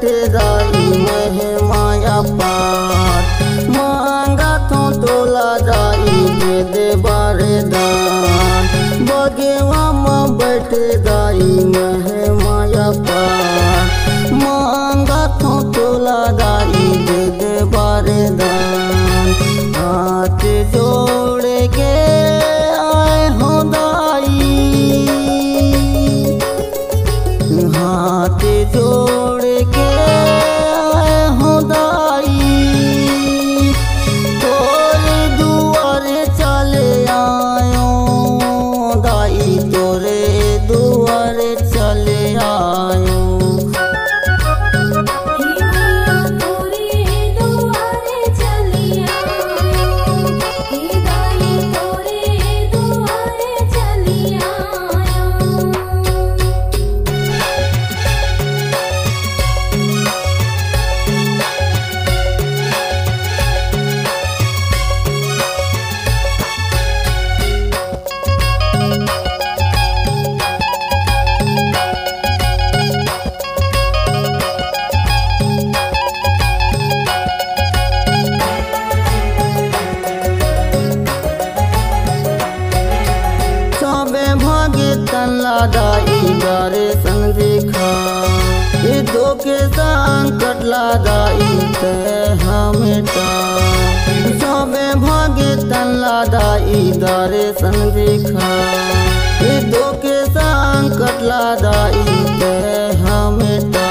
बैठे दाई मह माया पार मांगा तो तोला दाई दे दे बारे दान बगेवा में बैठे दाई मह माया पार मांगा तो तोला दाई दे दे बारे दान हाथ जोड़ के आए हो दाई हाथ जोड़ के आए हो दाई तोरे दुआरे चले आयो दाई तोरे दुआरे चले आयो तल्ला दाई बारे सन देखा ये दो के संकट ला दाई ते हमेटा सबे भागे तल्ला दाई दारे सन देखा ये दो के संकट ला दाई ते हमेटा